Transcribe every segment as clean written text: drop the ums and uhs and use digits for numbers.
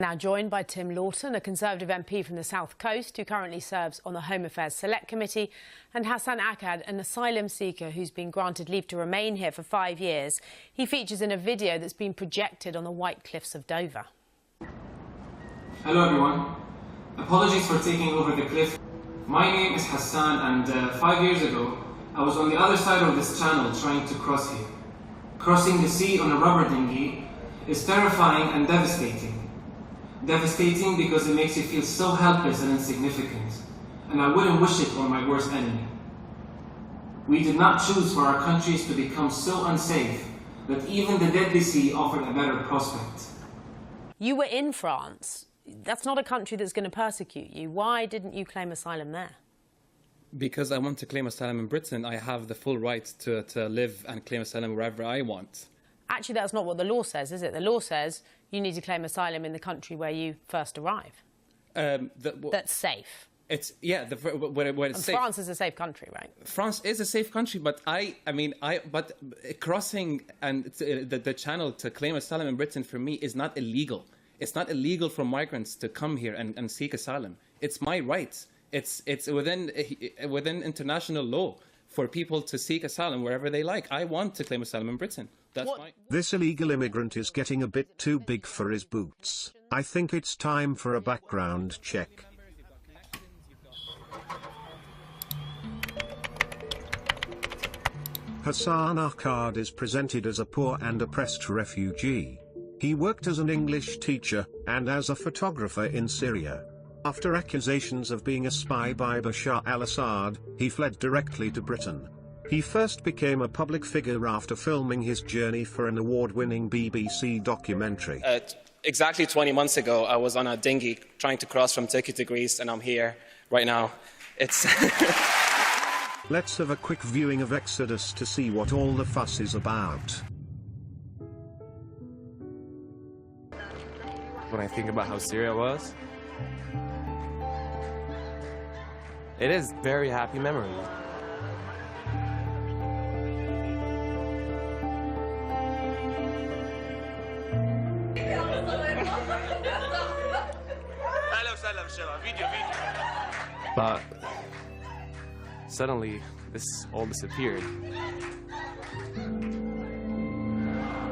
Now joined by Tim Lawton, a Conservative MP from the South Coast who currently serves on the Home Affairs Select Committee, and Hassan Akkad, an asylum seeker who's been granted leave to remain here for 5 years. He features in a video that's been projected on the White Cliffs of Dover. Hello everyone. Apologies for taking over the cliff. My name is Hassan, and 5 years ago I was on the other side of this channel trying to cross here. Crossing the sea on a rubber dinghy is terrifying and devastating. Devastating because it makes you feel so helpless and insignificant, and I wouldn't wish it on my worst enemy. We did not choose for our countries to become so unsafe that even the Deadly Sea offered a better prospect. You were in France. That's not a country that's going to persecute you. Why didn't you claim asylum there? Because I want to claim asylum in Britain. I have the full right to live and claim asylum wherever I want. Actually, that's not what the law says, is it? The law says you need to claim asylum in the country where you first arrive. That's safe. It's, yeah, where it's safe. France is a safe country, right? France is a safe country, but but crossing and the channel to claim asylum in Britain for me is not illegal. It's not illegal for migrants to come here and seek asylum. It's my right. It's within international law for people to seek asylum wherever they like. I want to claim asylum in Britain. That's fine. This illegal immigrant is getting a bit too big for his boots. I think it's time for a background check. Hassan Akkad is presented as a poor and oppressed refugee. He worked as an English teacher and as a photographer in Syria. After accusations of being a spy by Bashar al-Assad, he fled directly to Britain. He first became a public figure after filming his journey for an award-winning BBC documentary. Exactly 20 months ago, I was on a dinghy trying to cross from Turkey to Greece, and I'm here right now. It's... Let's have a quick viewing of Exodus to see what all the fuss is about. When I think about how Syria was, it is very happy memories. But suddenly, this all disappeared.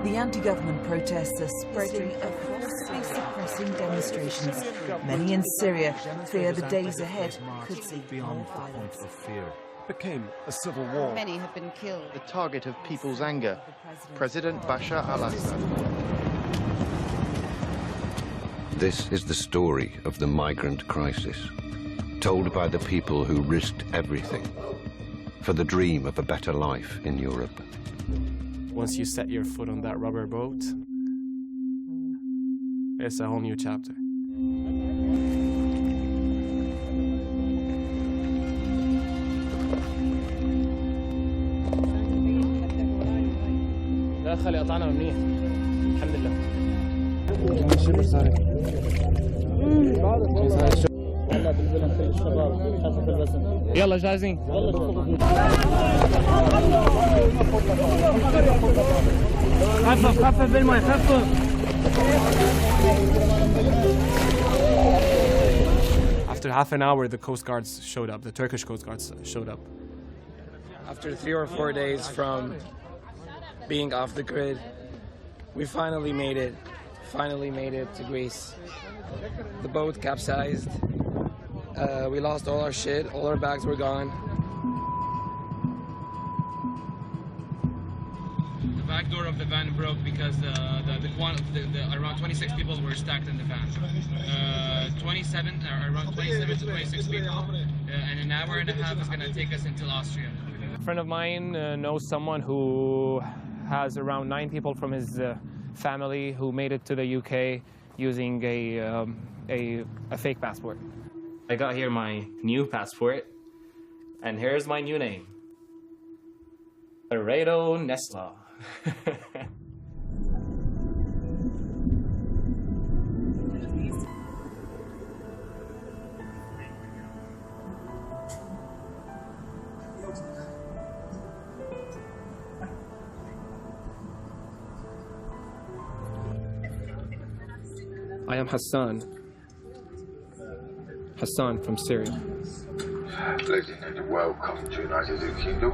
The anti-government protests are spreading across suppressing demonstrations. Many in Syria fear the days ahead could see more violence. Became a civil war. Many have been killed. The target of people's anger, President Bashar al-Assad. This is the story of the migrant crisis, told by the people who risked everything for the dream of a better life in Europe. Once you set your foot on that rubber boat, it's a whole new chapter. يلا جاهزين. خفف بالماء خفف. After half an hour, the Coast Guards showed up. The Turkish Coast Guards showed up. After 3 or 4 days from being off the grid, we finally made it. Finally made it to Greece. The boat capsized. We lost all our shit. All our bags were gone. The back door of the van broke because around 26 people were stacked in the van. Around 27 to 26 people. And an hour and a half is going to take us until Austria. A friend of mine knows someone who has around 9 people from his family who made it to the UK using a fake passport. I got here my new passport, and here's my new name. Aredo Nesla. I am Hassan from Syria. Ladies and gentlemen, welcome to United Kingdom.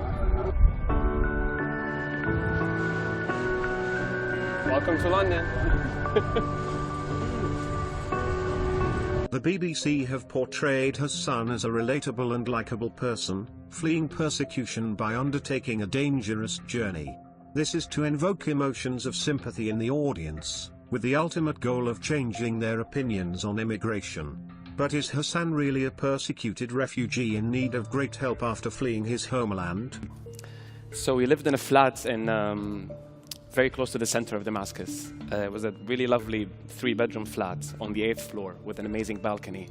Welcome to London. The BBC have portrayed Hassan as a relatable and likable person, fleeing persecution by undertaking a dangerous journey. This is to invoke emotions of sympathy in the audience, with the ultimate goal of changing their opinions on immigration. But is Hassan really a persecuted refugee in need of great help after fleeing his homeland? So we lived in a flat in very close to the center of Damascus. It was a really lovely 3-bedroom flat on the 8th floor with an amazing balcony.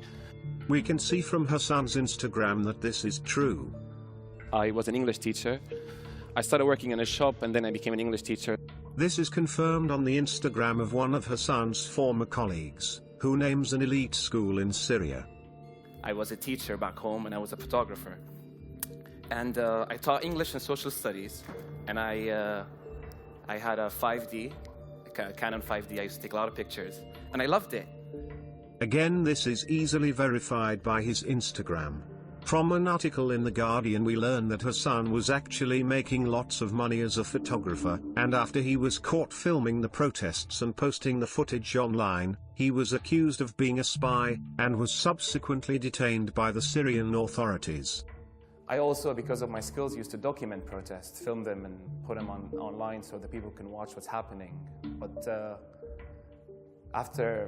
We can see from Hassan's Instagram that this is true. I was an English teacher. I started working in a shop and then I became an English teacher. This is confirmed on the Instagram of one of Hassan's former colleagues, who names an elite school in Syria. I was a teacher back home and I was a photographer. And I taught English and social studies, and I had a 5D, a Canon 5D. I used to take a lot of pictures, and I loved it. Again, this is easily verified by his Instagram. From an article in The Guardian we learn that Hassan was actually making lots of money as a photographer, and after he was caught filming the protests and posting the footage online, he was accused of being a spy, and was subsequently detained by the Syrian authorities. I also, because of my skills, used to document protests, film them and put them online so that people can watch what's happening. But after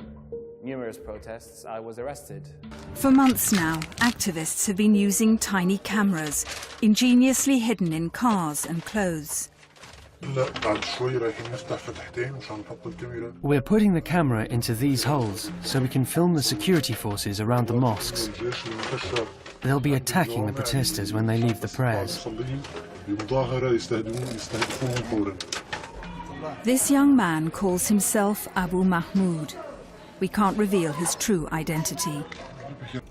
numerous protests, I was arrested. For months now, activists have been using tiny cameras, ingeniously hidden in cars and clothes. We're putting the camera into these holes so we can film the security forces around the mosques. They'll be attacking the protesters when they leave the prayers. This young man calls himself Abu Mahmoud. We can't reveal his true identity.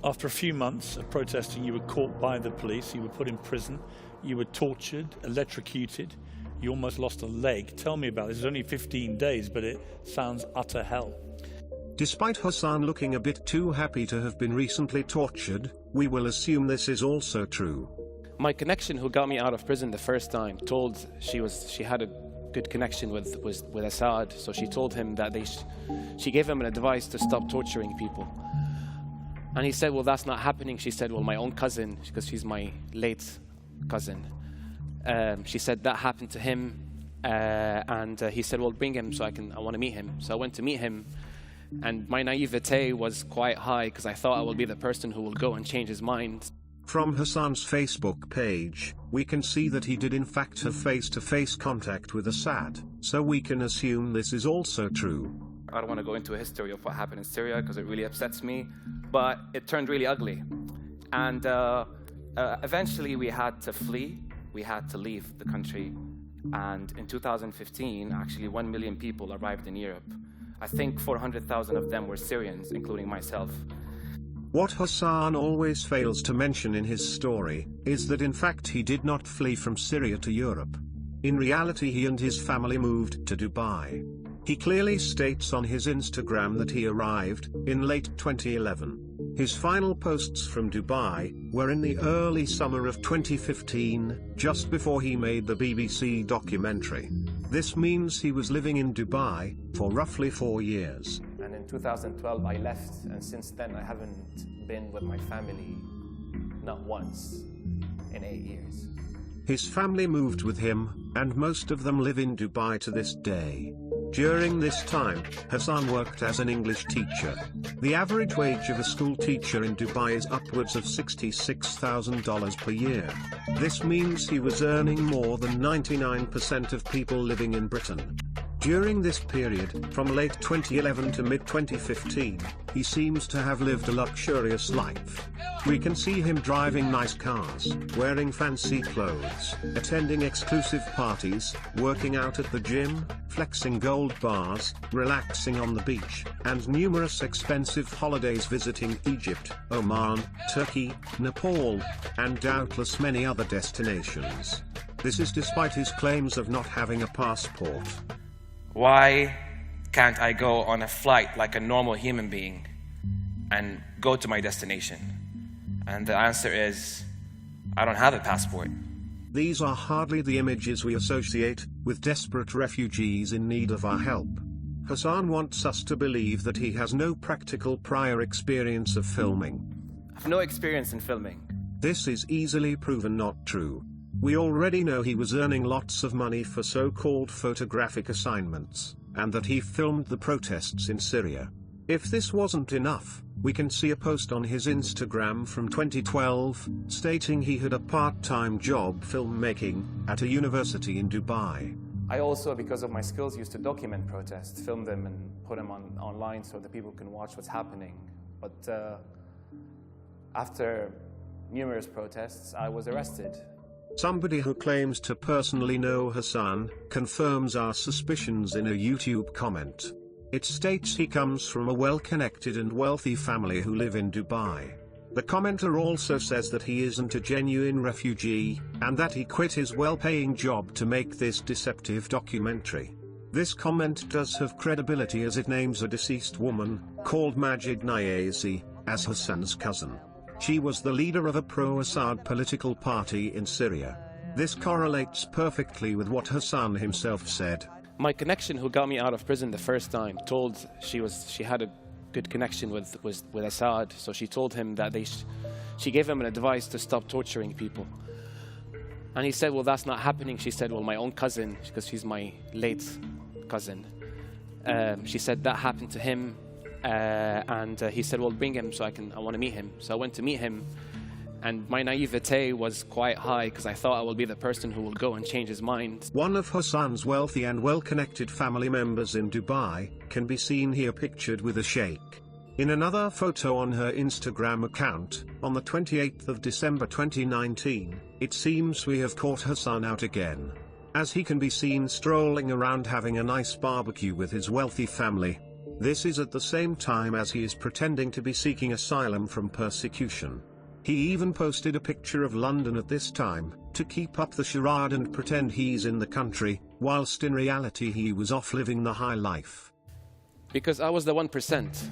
After a few months of protesting, you were caught by the police, you were put in prison, you were tortured, electrocuted, you almost lost a leg. Tell me about this. It's only 15 days, but it sounds utter hell. Despite Hassan looking a bit too happy to have been recently tortured, we will assume this is also true. My connection, who got me out of prison the first time, told she had a good connection with Assad, so she told him that she gave him an advice to stop torturing people. And he said, well, that's not happening. She said, well, my own cousin, because she's my late cousin, she said that happened to him, and he said, well, bring him so I want to meet him. So I went to meet him, and my naivete was quite high because I thought I will be the person who will go and change his mind. From Hassan's Facebook page, we can see that he did in fact have face-to-face contact with Assad, so we can assume this is also true. I don't want to go into a history of what happened in Syria because it really upsets me, but it turned really ugly. And eventually we had to flee, we had to leave the country. And in 2015, actually 1 million people arrived in Europe. I think 400,000 of them were Syrians, including myself. What Hassan always fails to mention in his story is that in fact he did not flee from Syria to Europe. In reality, he and his family moved to Dubai. He clearly states on his Instagram that he arrived in late 2011. His final posts from Dubai were in the early summer of 2015, just before he made the BBC documentary. This means he was living in Dubai for roughly 4 years. And in 2012 I left, and since then I haven't been with my family, not once, in 8 years. His family moved with him, and most of them live in Dubai to this day. During this time, Hassan worked as an English teacher. The average wage of a school teacher in Dubai is upwards of $66,000 per year. This means he was earning more than 99% of people living in Britain. During this period, from late 2011 to mid-2015, he seems to have lived a luxurious life. We can see him driving nice cars, wearing fancy clothes, attending exclusive parties, working out at the gym, flexing gold bars, relaxing on the beach, and numerous expensive holidays visiting Egypt, Oman, Turkey, Nepal, and doubtless many other destinations. This is despite his claims of not having a passport. Why can't I go on a flight like a normal human being and go to my destination? And the answer is, I don't have a passport. These are hardly the images we associate with desperate refugees in need of our help. Hassan wants us to believe that he has no practical prior experience of filming. I have no experience in filming. This is easily proven not true. We already know he was earning lots of money for so-called photographic assignments, and that he filmed the protests in Syria. If this wasn't enough, we can see a post on his Instagram from 2012, stating he had a part-time job filmmaking at a university in Dubai. I also, because of my skills, used to document protests, film them and put them online so that people can watch what's happening. But after numerous protests, I was arrested. Somebody who claims to personally know Hassan confirms our suspicions in a YouTube comment. It states he comes from a well-connected and wealthy family who live in Dubai. The commenter also says that he isn't a genuine refugee, and that he quit his well-paying job to make this deceptive documentary. This comment does have credibility as it names a deceased woman, called Majid Niazi, as Hassan's cousin. She was the leader of a pro-Assad political party in Syria. This correlates perfectly with what Hassan himself said. My connection, who got me out of prison the first time, told she had a good connection with Assad, so she told him that she gave him an advice to stop torturing people. And he said, well, that's not happening. She said, well, my own cousin, because she's my late cousin, she said that happened to him, and he said, well, bring him so I want to meet him. So I went to meet him, and my naivete was quite high because I thought I will be the person who will go and change his mind. One of Hassan's wealthy and well-connected family members in Dubai can be seen here pictured with a sheikh. In another photo on her Instagram account, on the 28th of December 2019, it seems we have caught Hassan out again, as he can be seen strolling around having a nice barbecue with his wealthy family. This is at the same time as he is pretending to be seeking asylum from persecution. He even posted a picture of London at this time, to keep up the charade and pretend he's in the country, whilst in reality he was off living the high life. Because I was the 1%.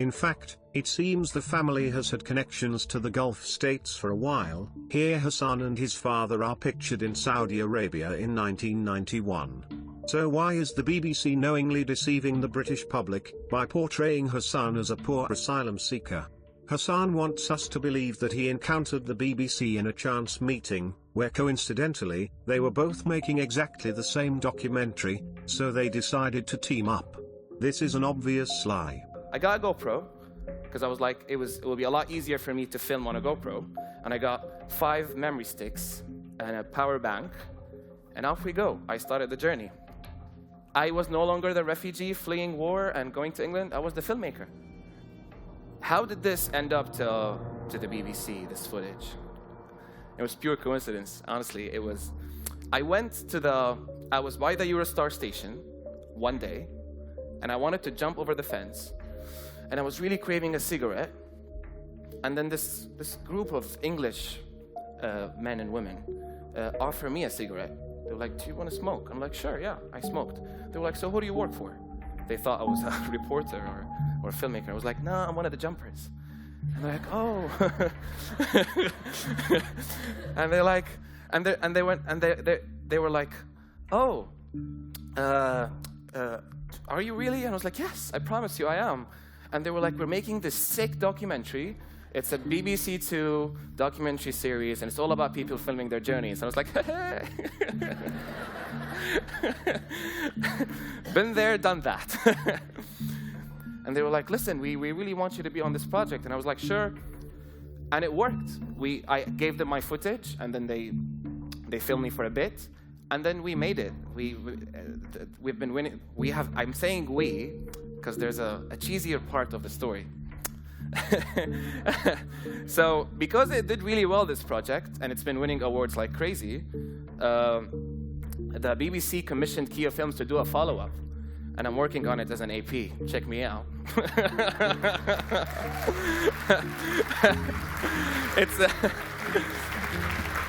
In fact, it seems the family has had connections to the Gulf states for a while. Here Hassan and his father are pictured in Saudi Arabia in 1991. So why is the BBC knowingly deceiving the British public by portraying Hassan as a poor asylum seeker? Hassan wants us to believe that he encountered the BBC in a chance meeting, where coincidentally, they were both making exactly the same documentary, so they decided to team up. This is an obvious lie. I got a GoPro, because I was like, it would be a lot easier for me to film on a GoPro, and I got 5 memory sticks and a power bank, and off we go. I started the journey. I was no longer the refugee fleeing war and going to England, I was the filmmaker. How did this end up to the BBC, this footage? It was pure coincidence, honestly. I was by the Eurostar station one day, and I wanted to jump over the fence, and I was really craving a cigarette, and then this group of English men and women offered me a cigarette. They were like, do you want to smoke? I'm like, sure, yeah, I smoked. They were like, so who do you work for? They thought I was a reporter or a filmmaker. I was like, no, I'm one of the jumpers. And they're like, oh. And they're like, they were like, oh, are you really? And I was like, yes, I promise you I am. And they were like, we're making this sick documentary. It's a BBC Two documentary series, and it's all about people filming their journeys. And I was like, been there, done that. And they were like, listen, we really want you to be on this project. And I was like, sure. And it worked. I gave them my footage, and then they filmed me for a bit, and then we made it. We've been winning. I'm saying we, because there's a cheesier part of the story. So because it did really well, this project, and it's been winning awards like crazy, the BBC commissioned Kia Films to do a follow-up, and I'm working on it as an AP. Check me out.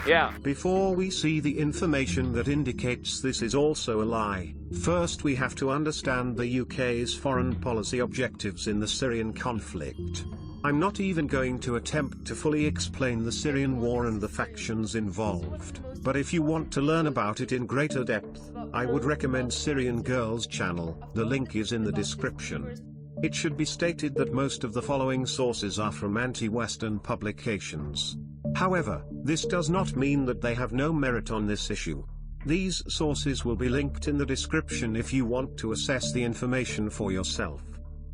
Yeah. Before we see the information that indicates this is also a lie, first we have to understand the UK's foreign policy objectives in the Syrian conflict. I'm not even going to attempt to fully explain the Syrian war and the factions involved, but if you want to learn about it in greater depth, I would recommend Syrian Girls channel, the link is in the description. It should be stated that most of the following sources are from anti-Western publications. However, this does not mean that they have no merit on this issue. These sources will be linked in the description if you want to assess the information for yourself.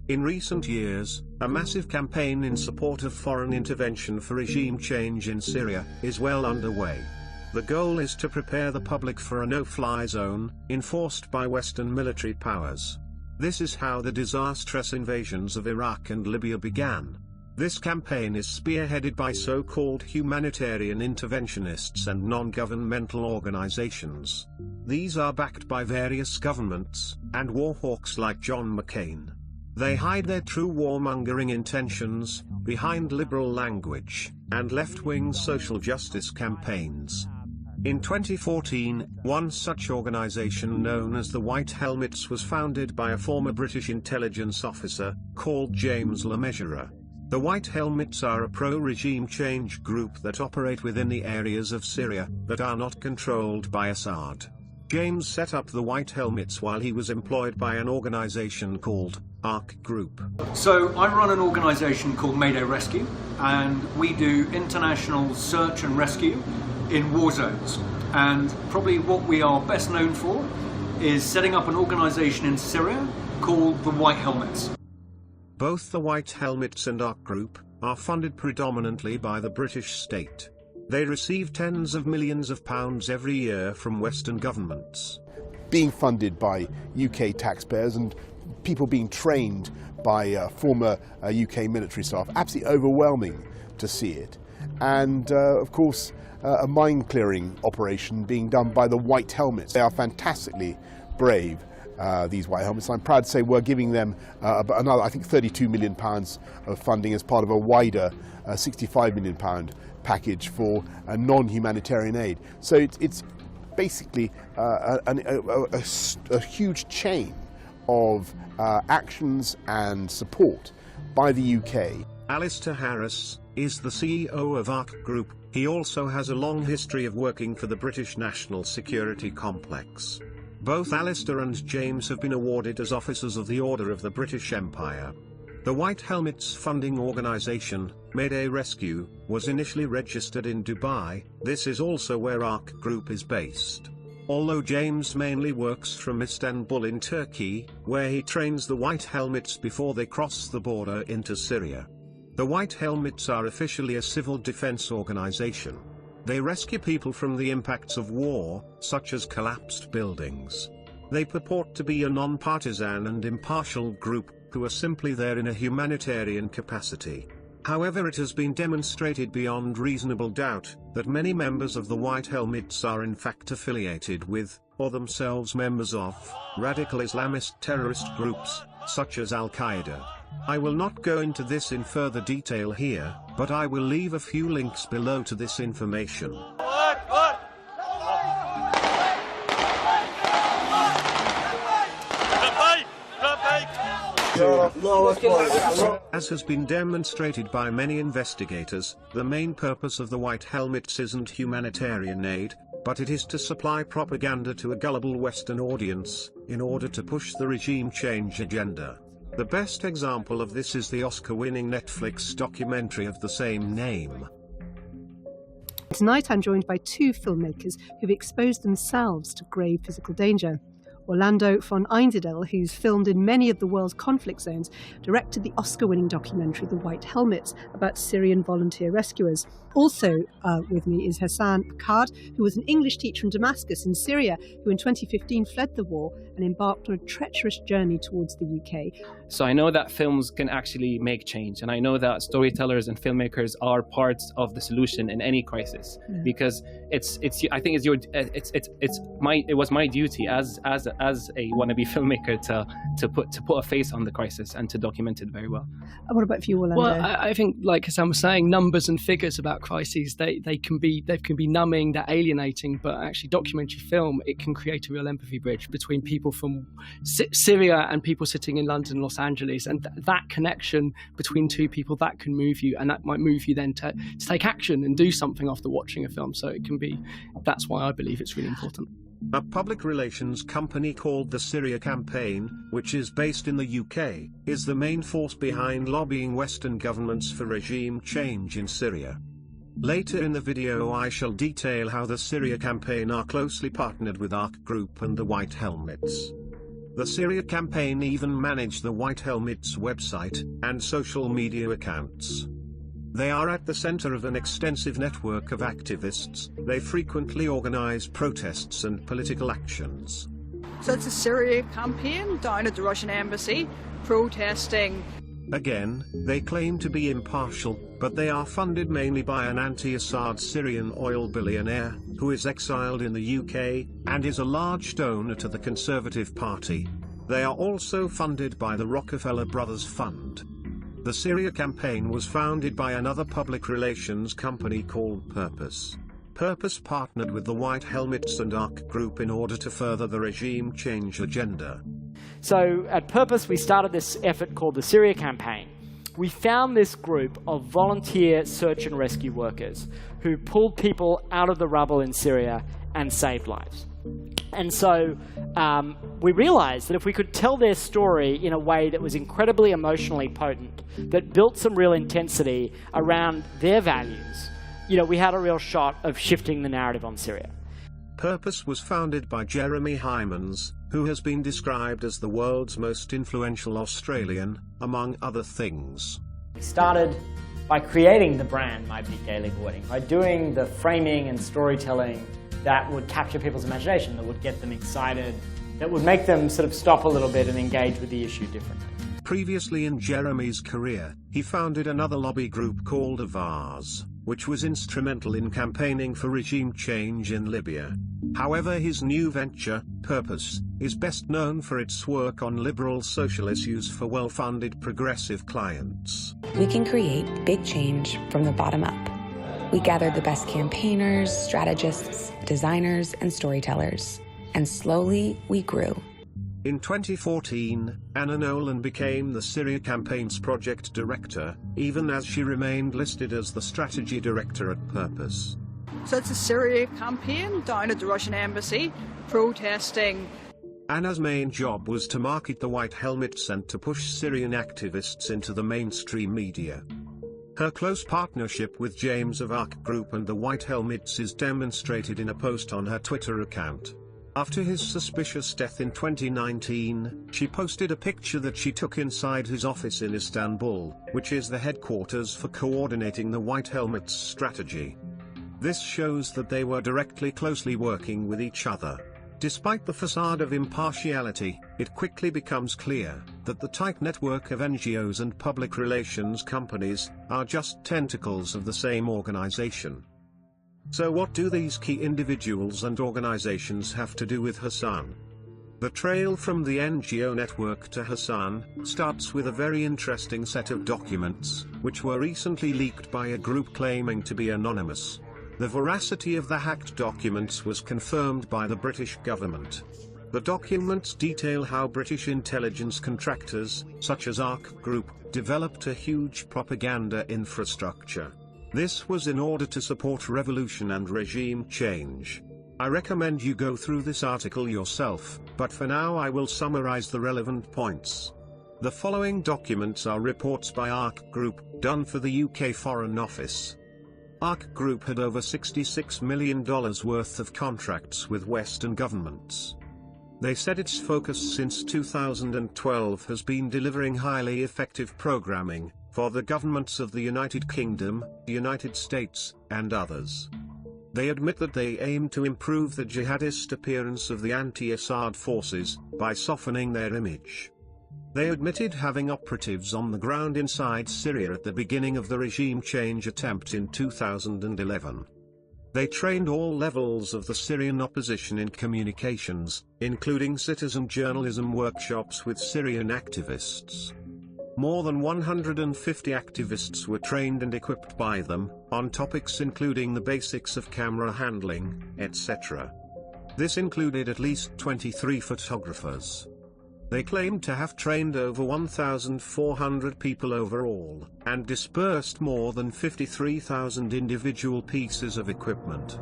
In recent years, a massive campaign in support of foreign intervention for regime change in Syria is well underway. The goal is to prepare the public for a no-fly zone, enforced by Western military powers. This is how the disastrous invasions of Iraq and Libya began. This campaign is spearheaded by so-called humanitarian interventionists and non-governmental organizations. These are backed by various governments, and war hawks like John McCain. They hide their true warmongering intentions behind liberal language and left-wing social justice campaigns. In 2014, one such organization known as the White Helmets was founded by a former British intelligence officer called James LeMessurier. The White Helmets are a pro-regime change group that operate within the areas of Syria that are not controlled by Assad. James set up the White Helmets while he was employed by an organization called ARC Group. So I run an organization called Mayday Rescue, and we do international search and rescue in war zones. And probably what we are best known for is setting up an organization in Syria called the White Helmets. Both the White Helmets and ARC Group are funded predominantly by the British state. They receive tens of millions of pounds every year from Western governments. Being funded by UK taxpayers and people being trained by former UK military staff, absolutely overwhelming to see it. And of course, a mine clearing operation being done by the White Helmets. They are fantastically brave, these White Helmets. I'm proud to say we're giving them another, I think, £32 million of funding as part of a wider £65 million package for non-humanitarian aid. So it's basically a huge chain of actions and support by the UK. Alistair Harris is the CEO of ARC Group. He also has a long history of working for the British National Security Complex. Both Alistair and James have been awarded as Officers of the Order of the British Empire. The White Helmets funding organisation, Mayday Rescue, was initially registered in Dubai. This is also where ARC Group is based. Although James mainly works from Istanbul in Turkey, where he trains the White Helmets before they cross the border into Syria. The White Helmets are officially a civil defense organisation. They rescue people from the impacts of war, such as collapsed buildings. They purport to be a non-partisan and impartial group who are simply there in a humanitarian capacity. However, it has been demonstrated beyond reasonable doubt that many members of the White Helmets are in fact affiliated with, or themselves members of, radical Islamist terrorist groups, such as Al-Qaeda. I will not go into this in further detail here, but I will leave a few links below to this information. As has been demonstrated by many investigators, the main purpose of the White Helmets isn't humanitarian aid, but it is to supply propaganda to a gullible Western audience, in order to push the regime change agenda. The best example of this is the Oscar-winning Netflix documentary of the same name. Tonight I'm joined by two filmmakers who've exposed themselves to grave physical danger. Orlando von Einsiedel, who's filmed in many of the world's conflict zones, directed the Oscar-winning documentary The White Helmets about Syrian volunteer rescuers. Also with me is Hassan Akkad, who was an English teacher in Damascus in Syria, who in 2015 fled the war and embarked on a treacherous journey towards the UK. So I know that films can actually make change, and I know that storytellers and filmmakers are parts of the solution in any crisis. Because it was my duty as a wannabe filmmaker to put a face on the crisis and to document it very well. And what about for you, Orlando? Well, I think, like Hassan was saying, numbers and figures about crises, they can be numbing, they're alienating, but actually documentary film, it can create a real empathy bridge between people from Syria and people sitting in London, Los Angeles, and that connection between two people, that can move you, and that might move you then to take action and do something after watching a film. So it can be, that's why I believe it's really important. A public relations company called the Syria Campaign, which is based in the UK, is the main force behind lobbying Western governments for regime change in Syria. Later in the video I shall detail how the Syria Campaign are closely partnered with ARC Group and the White Helmets. The Syria Campaign even manage the White Helmets website and social media accounts. They are at the center of an extensive network of activists. They frequently organize protests and political actions. So it's a Syria Campaign down at the Russian embassy protesting. Again, they claim to be impartial, but they are funded mainly by an anti-Assad Syrian oil billionaire, who is exiled in the UK, and is a large donor to the Conservative Party. They are also funded by the Rockefeller Brothers Fund. The Syria Campaign was founded by another public relations company called Purpose. Purpose partnered with the White Helmets and ARC Group in order to further the regime change agenda. So at Purpose, we started this effort called the Syria Campaign. We found this group of volunteer search and rescue workers who pulled people out of the rubble in Syria and saved lives. And so we realized that if we could tell their story in a way that was incredibly emotionally potent, that built some real intensity around their values, we had a real shot of shifting the narrative on Syria. Purpose was founded by Jeremy Hymans, who has been described as the world's most influential Australian, among other things. We started by creating the brand My Big Gay Legal Wedding, by doing the framing and storytelling that would capture people's imagination, that would get them excited, that would make them sort of stop a little bit and engage with the issue differently. Previously in Jeremy's career, he founded another lobby group called Avaz, which was instrumental in campaigning for regime change in Libya. However, his new venture, Purpose, is best known for its work on liberal social issues for well-funded progressive clients. We can create big change from the bottom up. We gathered the best campaigners, strategists, designers, and storytellers. And slowly, we grew. In 2014, Anna Nolan became the Syria Campaign's project director, even as she remained listed as the strategy director at Purpose. So it's a Syria Campaign down at the Russian embassy protesting. Anna's main job was to market the White Helmets and to push Syrian activists into the mainstream media. Her close partnership with James of ARC Group and the White Helmets is demonstrated in a post on her Twitter account. After his suspicious death in 2019, she posted a picture that she took inside his office in Istanbul, which is the headquarters for coordinating the White Helmets strategy. This shows that they were closely working with each other. Despite the facade of impartiality, it quickly becomes clear that the tight network of NGOs and public relations companies are just tentacles of the same organization. So what do these key individuals and organizations have to do with Hassan? The trail from the NGO network to Hassan starts with a very interesting set of documents, which were recently leaked by a group claiming to be anonymous. The veracity of the hacked documents was confirmed by the British government. The documents detail how British intelligence contractors, such as ARC Group, developed a huge propaganda infrastructure. This was in order to support revolution and regime change. I recommend you go through this article yourself, but for now I will summarize the relevant points. The following documents are reports by ARC Group, done for the UK Foreign Office. ARC Group had over $66 million worth of contracts with Western governments. They said its focus since 2012 has been delivering highly effective programming for the governments of the United Kingdom, the United States, and others. They admit that they aim to improve the jihadist appearance of the anti-Assad forces by softening their image. They admitted having operatives on the ground inside Syria at the beginning of the regime change attempt in 2011. They trained all levels of the Syrian opposition in communications, including citizen journalism workshops with Syrian activists. More than 150 activists were trained and equipped by them, on topics including the basics of camera handling, etc. This included at least 23 photographers. They claimed to have trained over 1,400 people overall, and dispersed more than 53,000 individual pieces of equipment.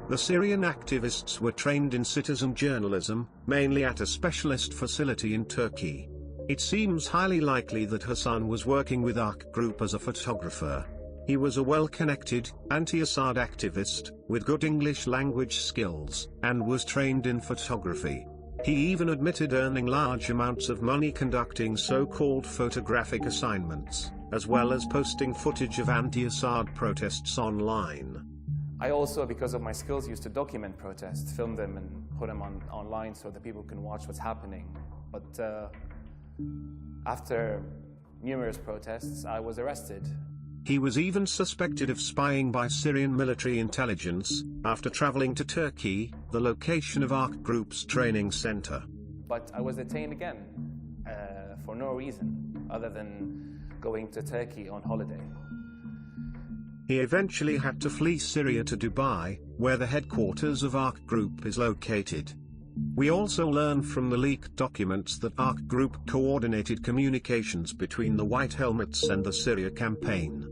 The Syrian activists were trained in citizen journalism, mainly at a specialist facility in Turkey. It seems highly likely that Hassan was working with ARC Group as a photographer. He was a well-connected, anti-Assad activist, with good English language skills, and was trained in photography. He even admitted earning large amounts of money conducting so-called photographic assignments, as well as posting footage of anti-Assad protests online. I also, because of my skills, used to document protests, film them and put them online so that people can watch what's happening. But after numerous protests, I was arrested. He was even suspected of spying by Syrian military intelligence, after traveling to Turkey, the location of ARC Group's training center. But I was detained again, for no reason, other than going to Turkey on holiday. He eventually had to flee Syria to Dubai, where the headquarters of ARC Group is located. We also learn from the leaked documents that ARC Group coordinated communications between the White Helmets and the Syria campaign.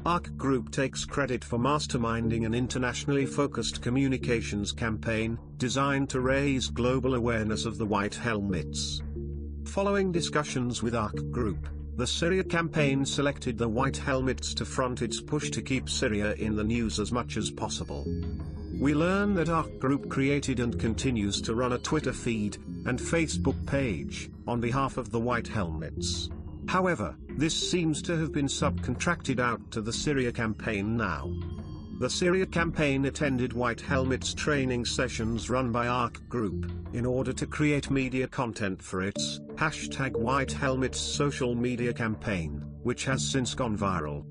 ARC Group takes credit for masterminding an internationally focused communications campaign, designed to raise global awareness of the White Helmets. Following discussions with ARC Group, the Syria campaign selected the White Helmets to front its push to keep Syria in the news as much as possible. We learn that ARC Group created and continues to run a Twitter feed and Facebook page on behalf of the White Helmets. However, this seems to have been subcontracted out to the Syria campaign now. The Syria campaign attended White Helmets training sessions run by ARC Group, in order to create media content for its #White Helmets social media campaign, which has since gone viral.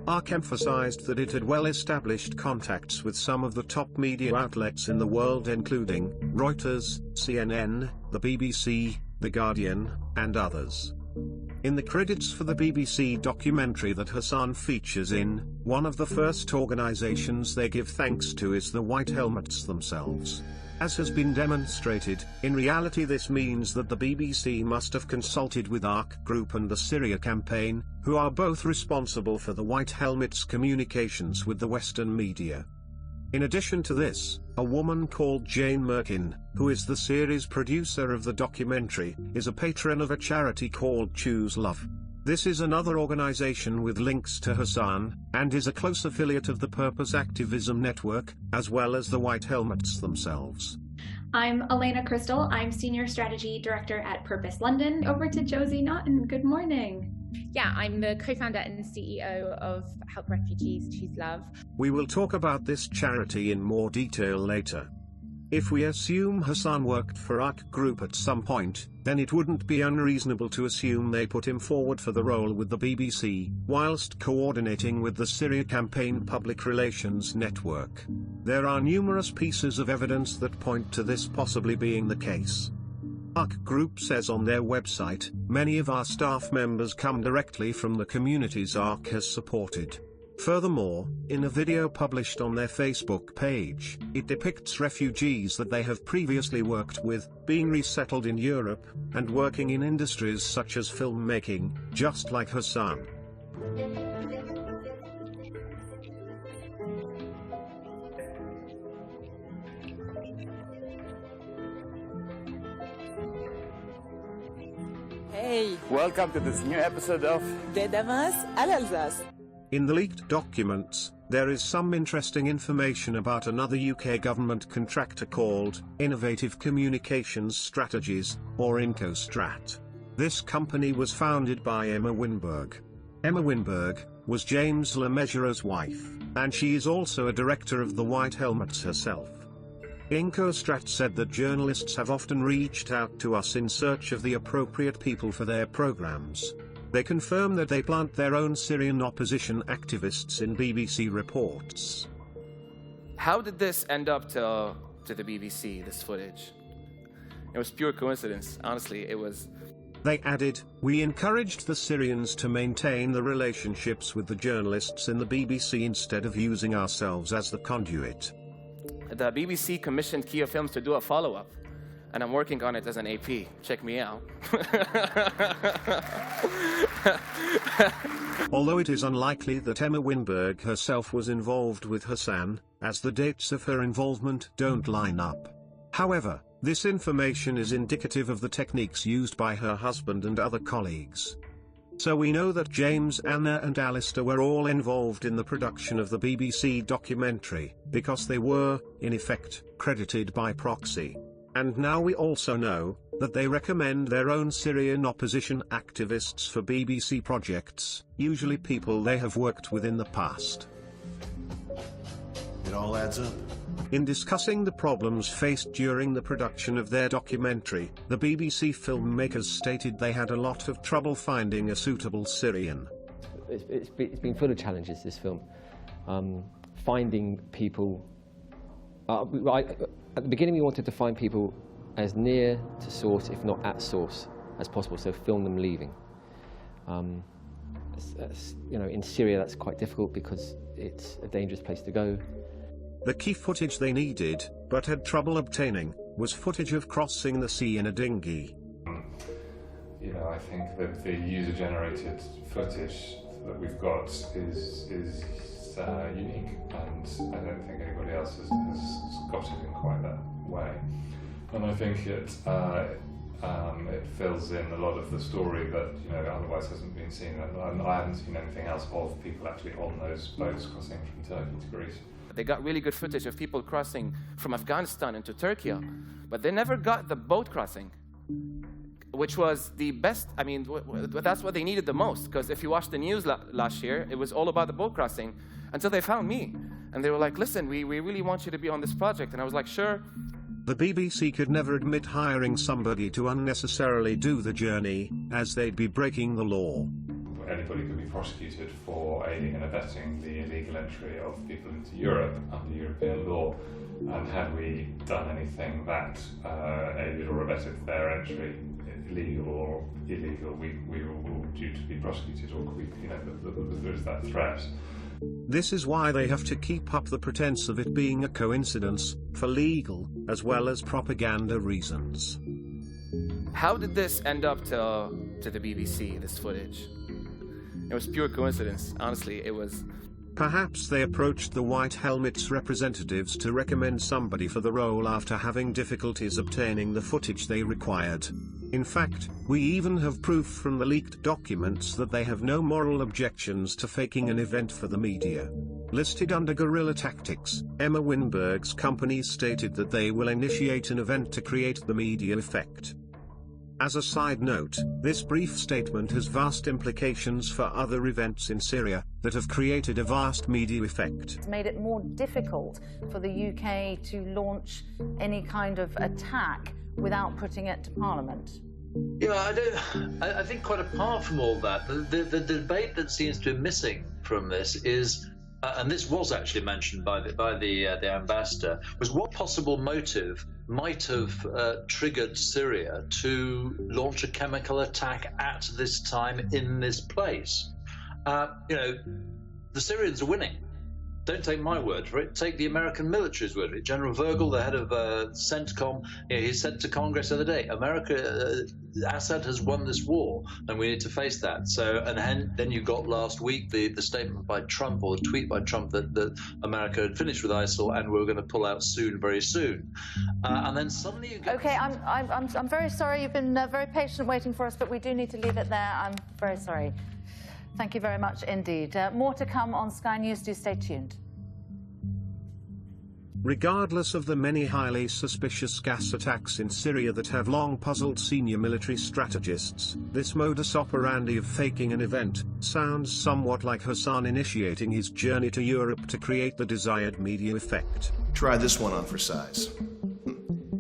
ARC emphasized that it had well-established contacts with some of the top media outlets in the world, including Reuters, CNN, the BBC, The Guardian, and others. In the credits for the BBC documentary that Hassan features in, one of the first organizations they give thanks to is the White Helmets themselves. As has been demonstrated, in reality this means that the BBC must have consulted with ARC Group and the Syria campaign, who are both responsible for the White Helmets' communications with the Western media. In addition to this, a woman called Jane Merkin, who is the series producer of the documentary, is a patron of a charity called Choose Love. This is another organization with links to Hassan, and is a close affiliate of the Purpose Activism Network, as well as the White Helmets themselves. I'm Elena Crystal. I'm Senior Strategy Director at Purpose London. Over to Josie Naughton. Good morning. Yeah, I'm the co-founder and CEO of Help Refugees Choose Love. We will talk about this charity in more detail later. If we assume Hassan worked for ARC Group at some point, then it wouldn't be unreasonable to assume they put him forward for the role with the BBC, whilst coordinating with the Syria Campaign Public Relations Network. There are numerous pieces of evidence that point to this possibly being the case. ARC Group says on their website, many of our staff members come directly from the communities ARC has supported. Furthermore, in a video published on their Facebook page, it depicts refugees that they have previously worked with, being resettled in Europe, and working in industries such as filmmaking, just like Hassan. Hey! Welcome to this new episode of De Damas à l'Alsace. In the leaked documents, there is some interesting information about another UK government contractor called Innovative Communications Strategies, or Incostrat. This company was founded by Emma Winberg. Emma Winberg, was James LeMesureur's wife, and she is also a director of the White Helmets herself. Incostrat said that journalists have often reached out to us in search of the appropriate people for their programs. They confirm that they plant their own Syrian opposition activists in BBC reports. How did this end up to the BBC, this footage? It was pure coincidence, honestly, it was. They added, "We encouraged the Syrians to maintain the relationships with the journalists in the BBC instead of using ourselves as the conduit." The BBC commissioned Kia Films to do a follow-up, and I'm working on it as an AP. Check me out. Although it is unlikely that Emma Winberg herself was involved with Hassan, as the dates of her involvement don't line up. However, this information is indicative of the techniques used by her husband and other colleagues. So we know that James, Anna and Alistair were all involved in the production of the BBC documentary, because they were, in effect, credited by proxy. And now we also know that they recommend their own Syrian opposition activists for BBC projects, usually people they have worked with in the past. It all adds up. In discussing the problems faced during the production of their documentary, the BBC filmmakers stated they had a lot of trouble finding a suitable Syrian. It's been full of challenges, this film. Finding people... at the beginning we wanted to find people as near to source, if not at source, as possible, so film them leaving. In Syria that's quite difficult because it's a dangerous place to go. The key footage they needed, but had trouble obtaining, was footage of crossing the sea in a dinghy. I think that the user-generated footage that we've got is unique, and I don't think anybody else has got it in quite that way. And I think it fills in a lot of the story that otherwise hasn't been seen. And I haven't seen anything else of people actually on those boats crossing from Turkey to Greece. They got really good footage of people crossing from Afghanistan into Turkey, but they never got the boat crossing, which was the best. I mean, that's what they needed the most, because if you watched the news last year, it was all about the boat crossing until they found me. And they were like, listen, we really want you to be on this project. And I was like, sure. The BBC could never admit hiring somebody to unnecessarily do the journey, as they'd be breaking the law. Anybody could be prosecuted for aiding and abetting the illegal entry of people into Europe under European law. And had we done anything that aided or abetted their entry, legal or illegal, we were all due to be prosecuted, or there is that threat. This is why they have to keep up the pretense of it being a coincidence, for legal as well as propaganda reasons. How did this end up to the BBC, this footage? It was pure coincidence, honestly, it was. Perhaps they approached the White Helmets representatives to recommend somebody for the role after having difficulties obtaining the footage they required. In fact, we even have proof from the leaked documents that they have no moral objections to faking an event for the media. Listed under guerrilla tactics, Emma Winberg's company stated that they will initiate an event to create the media effect. As a side note, this brief statement has vast implications for other events in Syria that have created a vast media effect. It's made it more difficult for the UK to launch any kind of attack without putting it to Parliament. Yeah, I think quite apart from all that, the debate that seems to be missing from this is, and this was actually mentioned by the ambassador, was what possible motive might have triggered Syria to launch a chemical attack at this time in this place. The Syrians are winning. Don't take my word for it. Take the American military's word for it. General Virgil, the head of CENTCOM, he said to Congress the other day, Assad has won this war, and we need to face that. So, and then you got last week the statement by Trump, or the tweet by Trump, that America had finished with ISIL and we were going to pull out soon, very soon. And then suddenly you get... Okay, I'm very sorry. You've been very patient waiting for us, but we do need to leave it there. I'm very sorry. Thank you very much indeed. More to come on Sky News. Do stay tuned. Regardless of the many highly suspicious gas attacks in Syria that have long puzzled senior military strategists, this modus operandi of faking an event sounds somewhat like Hassan initiating his journey to Europe to create the desired media effect. Try this one on for size.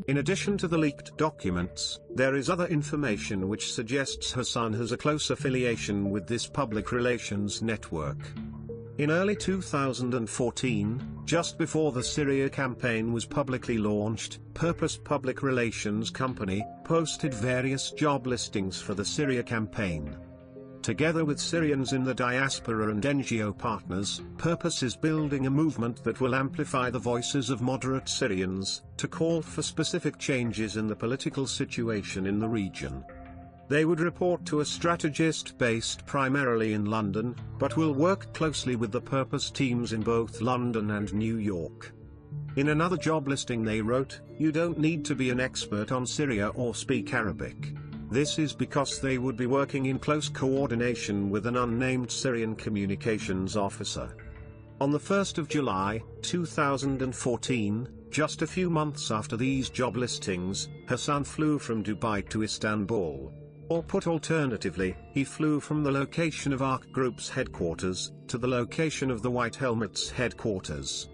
In addition to the leaked documents, there is other information which suggests Hassan has a close affiliation with this public relations network. In early 2014, just before the Syria campaign was publicly launched, Purpose Public Relations Company posted various job listings for the Syria campaign. Together with Syrians in the diaspora and NGO partners, Purpose is building a movement that will amplify the voices of moderate Syrians, to call for specific changes in the political situation in the region. They would report to a strategist based primarily in London, but will work closely with the Purpose teams in both London and New York. In another job listing they wrote, "You don't need to be an expert on Syria or speak Arabic." This is because they would be working in close coordination with an unnamed Syrian communications officer. On the 1st of July, 2014, just a few months after these job listings, Hassan flew from Dubai to Istanbul. Or put alternatively, he flew from the location of ARC Group's headquarters, to the location of the White Helmets' headquarters.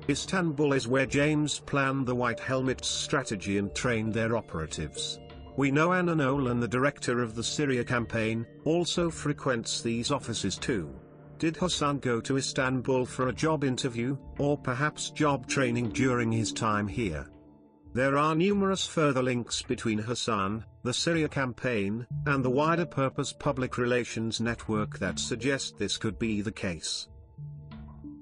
Istanbul is where James planned the White Helmets' strategy and trained their operatives. We know Anna Nolan, the director of the Syria campaign, also frequents these offices too. Did Hassan go to Istanbul for a job interview, or perhaps job training during his time here? There are numerous further links between Hassan, the Syria campaign, and the wider Purpose Public Relations network that suggest this could be the case.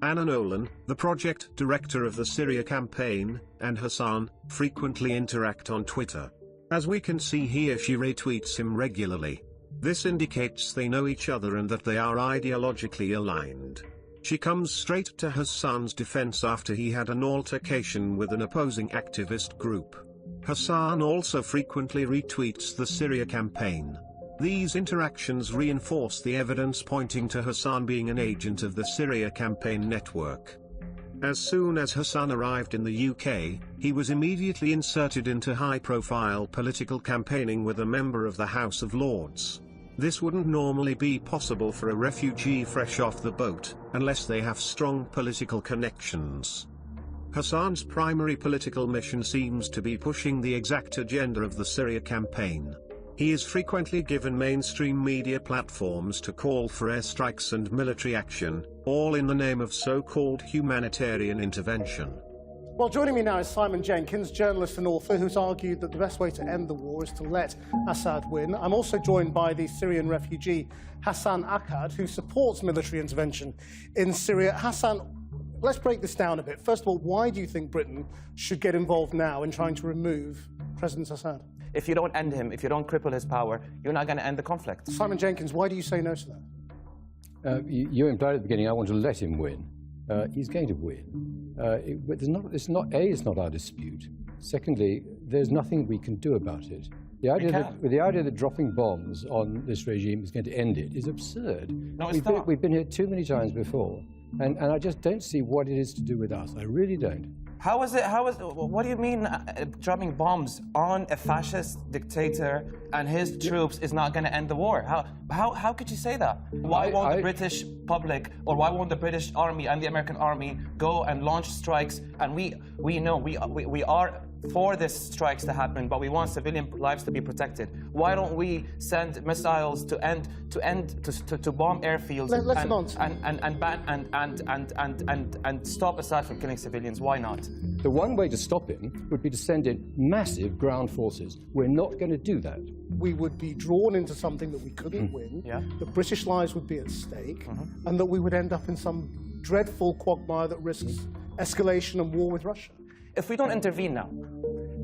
Anna Nolan, the project director of the Syria campaign, and Hassan frequently interact on Twitter. As we can see here, she retweets him regularly. This indicates they know each other and that they are ideologically aligned. She comes straight to Hassan's defense after he had an altercation with an opposing activist group. Hassan also frequently retweets the Syria campaign. These interactions reinforce the evidence pointing to Hassan being an agent of the Syria campaign network. As soon as Hassan arrived in the UK, he was immediately inserted into high-profile political campaigning with a member of the House of Lords. This wouldn't normally be possible for a refugee fresh off the boat, unless they have strong political connections. Hassan's primary political mission seems to be pushing the exact agenda of the Syria campaign. He is frequently given mainstream media platforms to call for airstrikes and military action, all in the name of so-called humanitarian intervention. Well, joining me now is Simon Jenkins, journalist and author, who's argued that the best way to end the war is to let Assad win. I'm also joined by the Syrian refugee Hassan Akkad, who supports military intervention in Syria. Hassan, let's break this down a bit. First of all, why do you think Britain should get involved now in trying to remove President Assad? If you don't end him, if you don't cripple his power, you're not going to end the conflict. Simon Jenkins, why do you say no to that? You implied at the beginning I want to let him win. He's going to win. It's not our dispute. Secondly, there's nothing we can do about it. The idea that dropping bombs on this regime is going to end it is absurd. No, it's not. We've been here too many times before, and I just don't see what it is to do with us. I really don't. What do you mean dropping bombs on a fascist dictator and his troops is not going to end the war? How could you say that? Why won't the British public, or why won't the British army and the American army go and launch strikes? And we know we are for these strikes to happen, but we want civilian lives to be protected. Why don't we send missiles to bomb airfields and stop Assad from killing civilians? Why not? The one way to stop him would be to send in massive ground forces. We're not going to do that. We would be drawn into something that we couldn't win, that British lives would be at stake, and that we would end up in some dreadful quagmire that risks escalation and war with Russia. If we don't intervene now,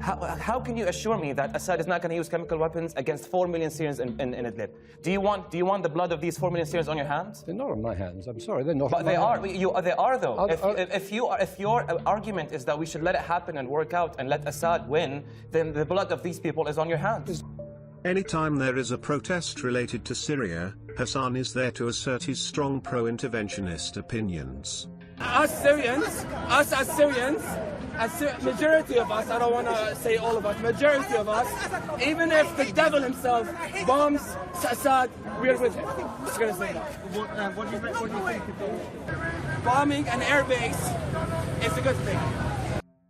how can you assure me that Assad is not going to use chemical weapons against 4 million Syrians in Idlib? Do you want the blood of these 4 million Syrians on your hands? They're not on my hands. I'm sorry, they're not. But on they my are. hands. They are though. If your argument is that we should let it happen and work out and let Assad win, then the blood of these people is on your hands. Anytime there is a protest related to Syria, Hassan is there to assert his strong pro-interventionist opinions. Us Syrians, us as Syrians, majority of us, I don't want to say all of us, majority of us, even if the devil himself bombs Assad, we're with him. Just going to say that. What do you think? Bombing an airbase is a good thing.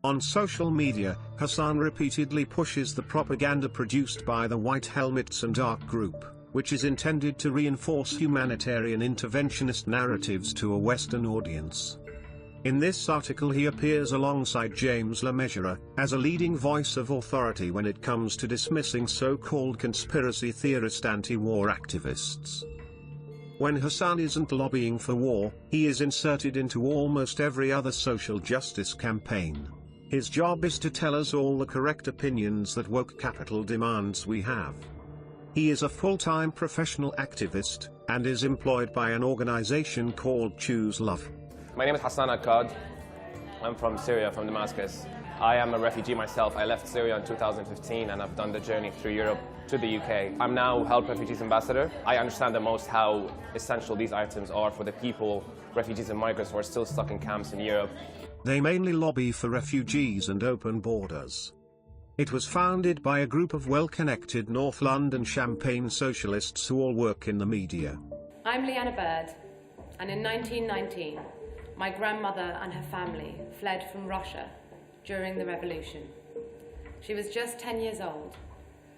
On social media, Hassan repeatedly pushes the propaganda produced by the White Helmets and Dark Group, which is intended to reinforce humanitarian interventionist narratives to a Western audience. In this article he appears alongside James LeMessurier as a leading voice of authority when it comes to dismissing so-called conspiracy theorist anti-war activists. When Hassan isn't lobbying for war, he is inserted into almost every other social justice campaign. His job is to tell us all the correct opinions that woke capital demands we have. He is a full-time professional activist, and is employed by an organization called Choose Love. My name is Hassan Akkad. I'm from Syria, from Damascus. I am a refugee myself. I left Syria in 2015 and I've done the journey through Europe to the UK. I'm now Help Refugees Ambassador. I understand the most how essential these items are for the people, refugees and migrants who are still stuck in camps in Europe. They mainly lobby for refugees and open borders. It was founded by a group of well-connected North London Champagne socialists who all work in the media. I'm Leanna Bird, and in 1919, my grandmother and her family fled from Russia during the revolution. She was just 10 years old,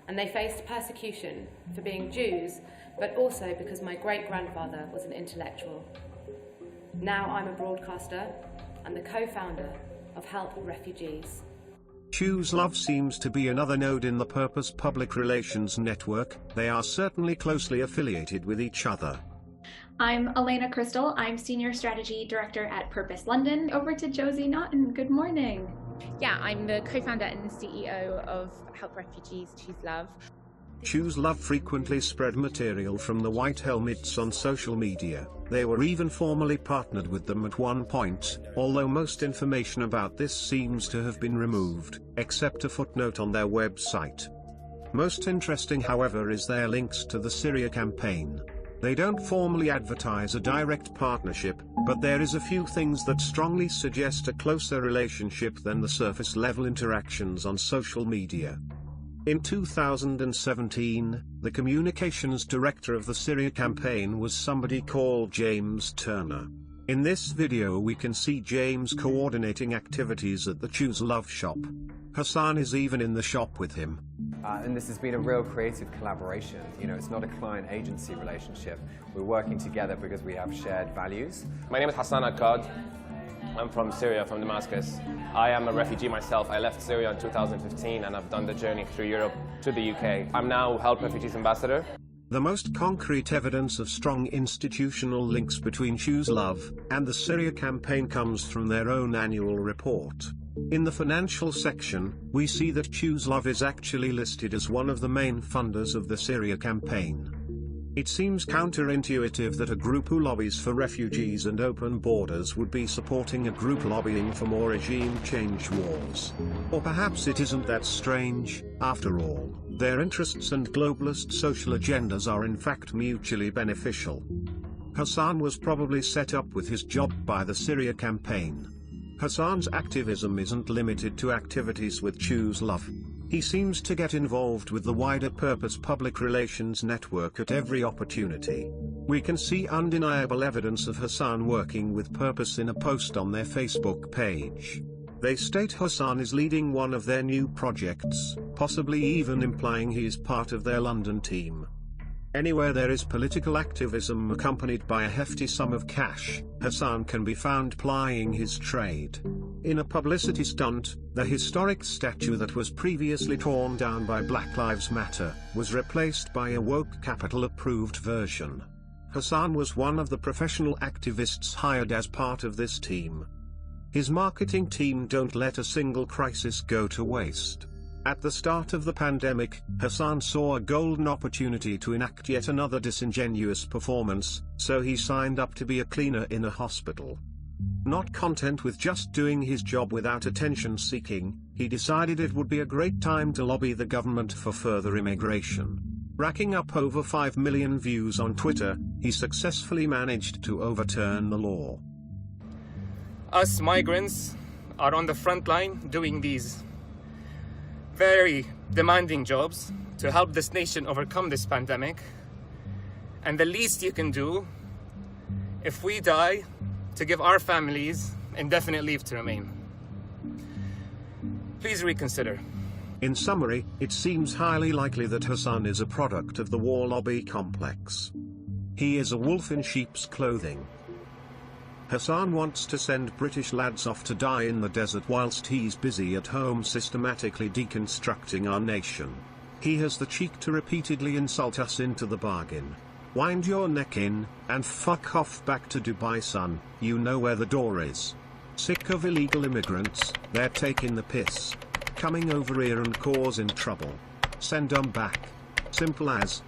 and they faced persecution for being Jews, but also because my great-grandfather was an intellectual. Now I'm a broadcaster and the co-founder of Help Refugees. Choose Love seems to be another node in the Purpose Public Relations network. They are certainly closely affiliated with each other. I'm Elena Crystal. I'm Senior Strategy Director at Purpose London. Over to Josie Naughton. Good morning. Yeah, I'm the co-founder and CEO of Help Refugees, Choose Love. Choose Love frequently spread material from the White Helmets on social media. They were even formally partnered with them at one point, although most information about this seems to have been removed, except a footnote on their website. Most interesting, however, is their links to the Syria campaign. They don't formally advertise a direct partnership, but there is a few things that strongly suggest a closer relationship than the surface-level interactions on social media. In 2017, the communications director of the Syria campaign was somebody called James Turner. In this video we can see James coordinating activities at the Choose Love shop. Hassan is even in the shop with him. And this has been a real creative collaboration. You know, it's not a client-agency relationship. We're working together because we have shared values. My name is Hassan Akkad. I'm from Syria, from Damascus. I am a refugee myself. I left Syria in 2015 and I've done the journey through Europe to the UK. I'm now Help Refugees Ambassador. The most concrete evidence of strong institutional links between Choose Love and the Syria campaign comes from their own annual report. In the financial section, we see that Choose Love is actually listed as one of the main funders of the Syria campaign. It seems counterintuitive that a group who lobbies for refugees and open borders would be supporting a group lobbying for more regime change wars. Or perhaps it isn't that strange. After all, their interests and globalist social agendas are in fact mutually beneficial. Hassan was probably set up with his job by the Syria campaign. Hassan's activism isn't limited to activities with Choose Love. He seems to get involved with the wider Purpose Public Relations network at every opportunity. We can see undeniable evidence of Hassan working with Purpose in a post on their Facebook page. They state Hassan is leading one of their new projects, possibly even implying he is part of their London team. Anywhere there is political activism accompanied by a hefty sum of cash, Hassan can be found plying his trade. In a publicity stunt, the historic statue that was previously torn down by Black Lives Matter was replaced by a woke capital-approved version. Hassan was one of the professional activists hired as part of this team. His marketing team don't let a single crisis go to waste. At the start of the pandemic, Hassan saw a golden opportunity to enact yet another disingenuous performance, so he signed up to be a cleaner in a hospital. Not content with just doing his job without attention-seeking, he decided it would be a great time to lobby the government for further immigration. Racking up over 5 million views on Twitter, he successfully managed to overturn the law. us migrants are on the front line doing these very demanding jobs to help this nation overcome this pandemic. And the least you can do, if we die, to give our families indefinite leave to remain. Please reconsider. In summary, it seems highly likely that Hassan is a product of the war lobby complex. He is a wolf in sheep's clothing. Hassan wants to send British lads off to die in the desert whilst he's busy at home systematically deconstructing our nation. He has the cheek to repeatedly insult us into the bargain. Wind your neck in, and fuck off back to Dubai, son. You know where the door is. Sick of illegal immigrants, they're taking the piss. Coming over here and causing trouble. Send them back. Simple as.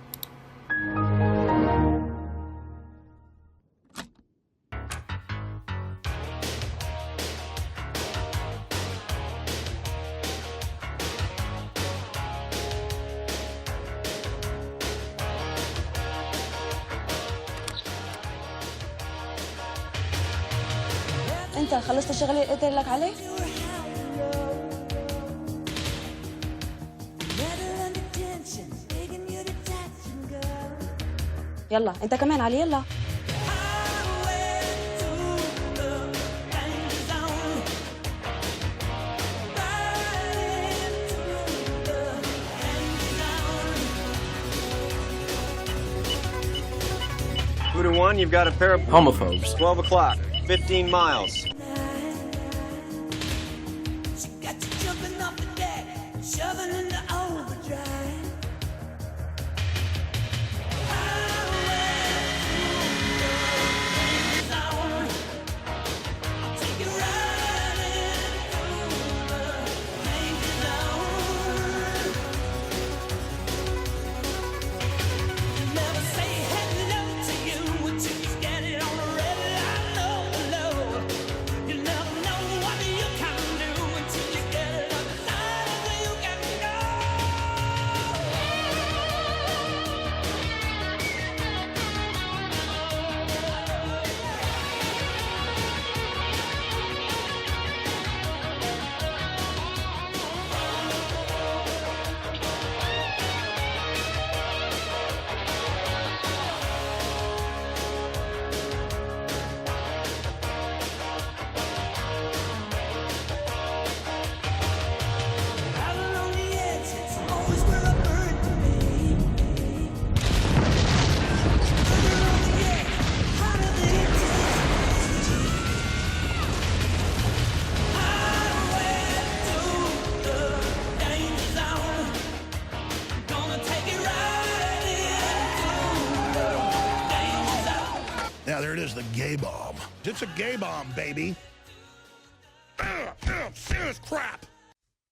انت خلصت الشغل اللي قلت لك عليه؟ يلا انت كمان علي يلا. Buddha 1, you've got a pair of homophobes. 12 o'clock, 15 miles. Yeah, there it is, the gay bomb. It's a gay bomb, baby. Serious crap.